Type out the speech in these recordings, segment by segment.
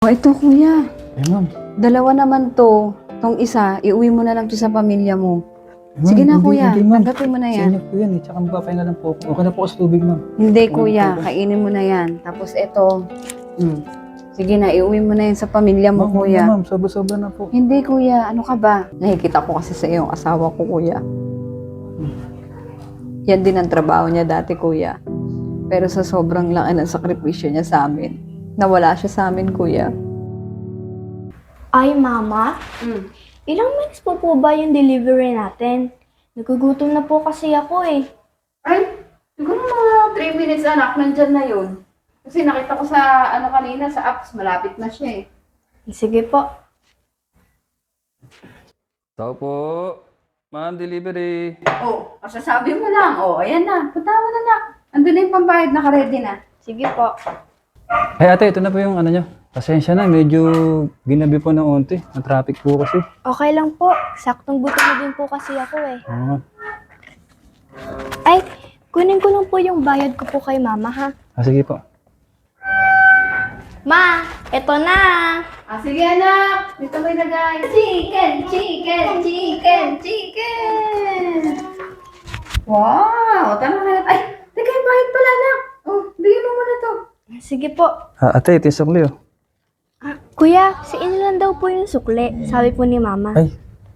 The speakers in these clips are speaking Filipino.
Ito kuya, Ma'am. dalawa naman to. Tong isa, iuwi mo na lang to sa pamilya mo. Ma'am, Sige na hindi, kuya, hindi, ma'am. tanggapin mo na Sa yan. inyo po yan eh. Tsaka magpapahinga lang po ako. Okay na po ako sa tubig, ma'am. Hindi Okay, kuya, okay. kainin mo na yan. Tapos ito, sige na, iuwi mo na yan sa pamilya mo Ma'am, kuya. ma'am, sobra-sobra na po. Hindi kuya, ano ka ba? Nakikita ko kasi sa iyong asawa ko kuya. Yan din ang trabaho niya dati kuya. Pero sa sobrang laki ng sakripisyo niya sa amin, nawala siya sa amin kuya. Ay, Mama, ilang minutes po ba yung delivery natin? Nagugutom na po kasi ako eh. Ay, siguro mga 3 minutes anak, nandyan na yun. Kasi nakita ko sa kanina sa apps, malapit na siya eh. Sige po. Tao po. Ma'am, delivery. Oh, masasabi mo lang. Oh, ayan na. Punta mo na nak. Andun na yung pambayad, naka-ready na. Sige po. Ay ate, ito na po yung ano nyo. Pasensya na, medyo ginabi po ng onti. Ang traffic po kasi. Okay lang po. Saktong gutom na din po kasi ako eh. Oo. Ay, kunin ko lang po yung bayad ko po kay Mama ha. Sige po. Ma, eto na! Sige anak, dito may lagay. Chicken, chicken, chicken, chicken. Wow, tama na. Ay, teka, yung bayad pala anak. Oh, bigyan mo muna to. Sige po. Ate, ito yung sukli oh. Kuya, si lang daw po yung sukle. Sabi po ni Mama. Ay,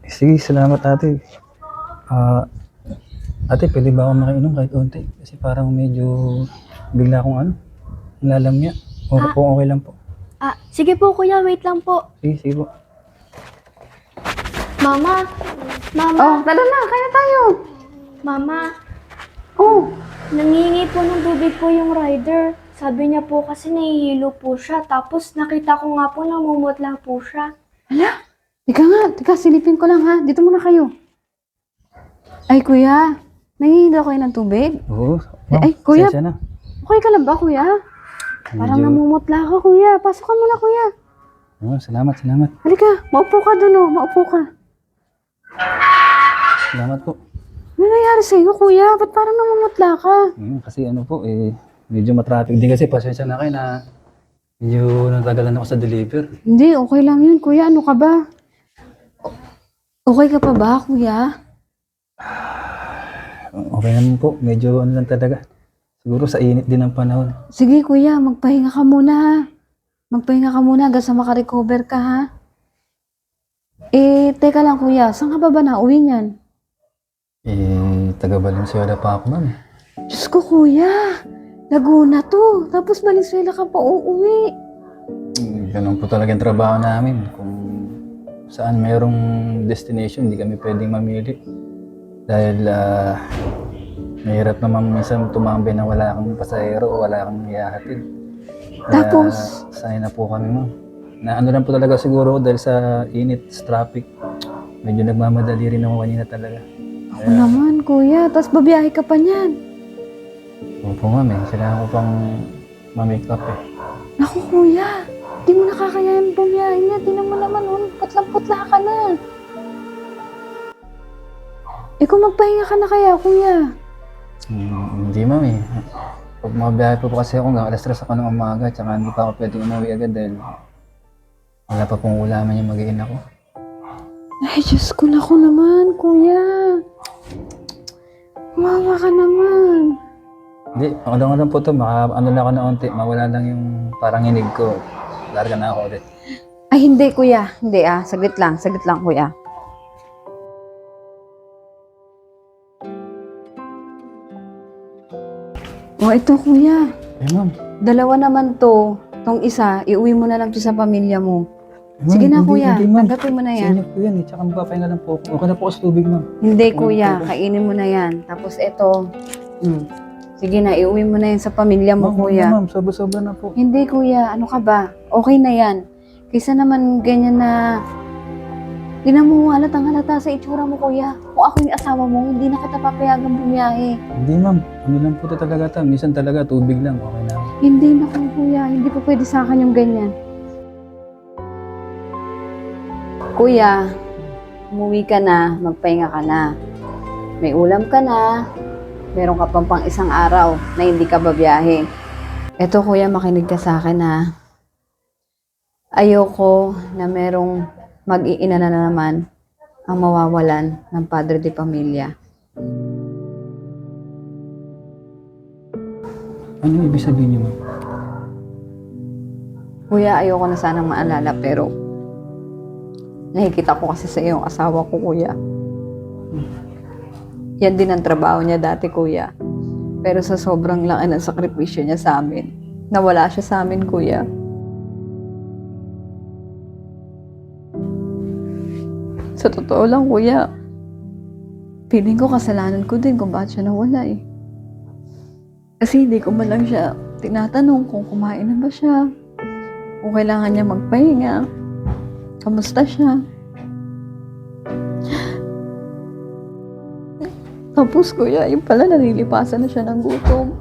sige, salamat ate. Ate, pwede ba ako makainom kahit onti? Kasi parang medyo bigla akong lalamya. Okay lang po. Sige po kuya, wait lang po. Sige, sige po. Mama, Oh, tara na, kaya tayo. Mama, Oh, nangingi po ng tubig po yung rider. Sabi niya po kasi nahihilo po siya. Tapos nakita ko nga po namumutla po siya. hala. Teka, silipin ko lang ha. Dito muna kayo. Ay, kuya. Nangihinda kayo ng tubig? Oo. Ay, kuya. Pasensya na. Okay ka lang ba, kuya? Parang Medyo- namumutla ka, kuya. Pasok ka muna, kuya. Salamat, salamat. Halika, maupo ka doon, oh. Maupo ka. Salamat po. Ano nangyari sa'yo, kuya? Ba't parang namumutla ka? Kasi medyo matraffic din kasi. Pasensya na kayo na medyo natagalan ako sa deliver. Hindi, okay lang yun, kuya. Ano ka ba? Okay ka pa ba, kuya? Okay naman po. Medyo lang talaga. Siguro sa init din ng panahon. Sige, kuya. Magpahinga ka muna, ha? Magpahinga ka muna hanggang sa makarecover ka, ha? Teka lang, kuya. Saan ka ba nauwi niyan? Taga Valenzuela pa ako ma'am. Diyos ko, kuya. Laguna to. Tapos Valenzuela ka pa uuwi. Ganun po talaga yung trabaho namin. Kung saan mayroong destination, hindi kami pwedeng mamili. Dahil mahirap naman minsan tumambay na wala kang pasahero o wala kang ihahatid. Kaya, Tapos? sanay na po kami ma'am. Na ano lang po talaga siguro dahil sa init, sa traffic. Medyo nagmamadali rin ako kanina talaga. Ako naman, kuya. Tapos babiyahe ka pa niyan. Opo ma'am kailangan ko pang ma-make up eh. Naku, kuya. Di mo nakakayanin bumiyahe niya. Tinan mo naman, putlang-putla ka na. Kung magpahinga ka na kaya, kuya. Hindi ma'am Pag mabiyahe po kasi ako hanggang alas 3 ako ng umaga tsaka hindi pa ako pwedeng umuwi agad dahil wala pa pong ulaman yung mag-iina ko. Ay, Diyos ko, naku naman, kuya. Mawa ka naman. Hindi, ako lang po ito. Ano lang ako na unti. Mawala lang yung parang hinig ko. Larga na ako ulit. Ay, hindi, kuya. Hindi, Saglit lang, kuya. Ito, kuya. Ma'am. Dalawa naman to. Tong isa, iuwi mo na lang to sa pamilya mo. Ma'am, Sige na, hindi, kuya. Hindi, ma'am. Tanggapin mo na Sa yan. inyo po yan Tsaka magpapahinga lang po ako. Okay na po ako sa tubig, ma'am. Hindi, kuya. Kainin mo na yan. Tapos ito. Sige na, iuwi mo na yan sa pamilya mo, kuya. Ma'am, sobra-sobra na po. Hindi, kuya. Ano ka ba? Okay na yan. Kaysa naman ganyan na... Di na mo halata sa itsura mo, kuya. Kung ako yung asawa mo, hindi na kita papayagang bumiyahe. Hindi, ma'am. Ano lang po ito talaga. Minsan talaga tubig lang. Okay na ako. Hindi na, kuya. Hindi po pwede sa akin yung ganyan. Kuya, umuwi ka na, magpahinga ka na. May ulam ka na, meron ka pang isang araw na hindi ka babiyahe. Eto kuya, makinig ka sa akin ha. Ayoko na merong mag-iina na naman ang mawawalan ng padre de pamilya. Ano ibig sabihin niyo, ma'am? Kuya, ayoko na sanang maalala pero nakikita ko kasi sa iyong asawa ko, kuya. Yan din ang trabaho niya dati, kuya. Pero sa sobrang laki ng sakripisyo niya sa amin, nawala siya sa amin, kuya. Sa totoo lang, kuya, feeling ko kasalanan ko din kung bakit siya nawala eh. Kasi hindi ko man lang siya tinatanong kung kumain na ba siya, kung kailangan niya magpahinga, kamusta siya. Tapos kuya, yung pala nalilipasan na siya ng gutom.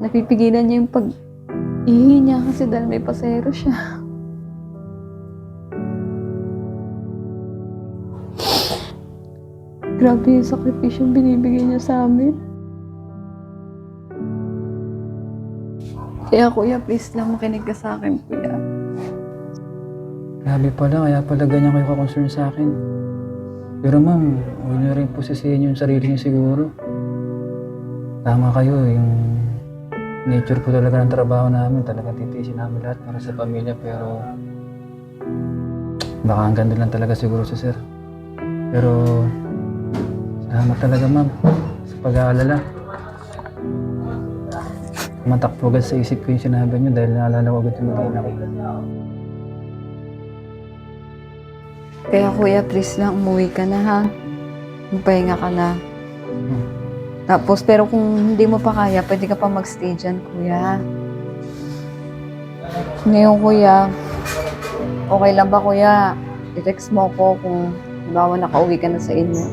Napipigilan niya yung pag-ihi niya kasi dahil may pasero siya. Grabe yung sakripisyong binibigay niya sa amin. Kaya kuya, please lang makinig ka sa akin, kuya. Grabe pala, kaya pala ganyan kayo ka-concern sa akin. Pero ma'am, huwag niyo rin posisihin yung sarili niyo siguro. Tama kayo, yung nature po talaga ng trabaho namin, talaga titiisin namin lahat para sa pamilya, pero baka ang ganda lang talaga siguro si sir. Pero salamat talaga ma'am sa pag-aalala. Matakpo agad sa isip ko yung sinabi niyo dahil naalala ko agad yung mag-ina ko. Kaya kuya, please lang umuwi ka na ha. Magpahinga ka na. Tapos, pero kung hindi mo pa kaya, pwede ka pa magstay dyan, kuya. Ngayon, kuya, okay lang ba, kuya? I-text mo ako kung bawa nakauwi ka na sa inyo.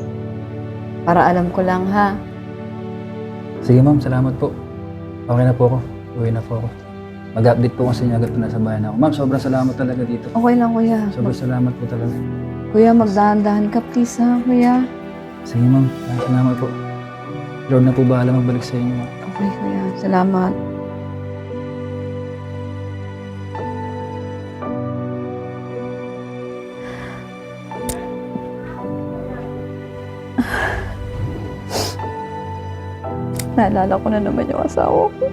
Para alam ko lang, ha? Sige ma'am, salamat po. Okay na po ako. Uwi na po ako. Mag-update po kasi niya agad na nasa bayan ako. Ma'am, sobrang salamat talaga dito. Okay lang, kuya. Sobrang salamat po talaga. Kuya, magdahan-dahan ka, please, ha, kuya? Sige ma'am, salamat po. Lord na po bahala magbalik sa inyo. Okay, kuya. Salamat. Naalala ko na naman yung asawa ko.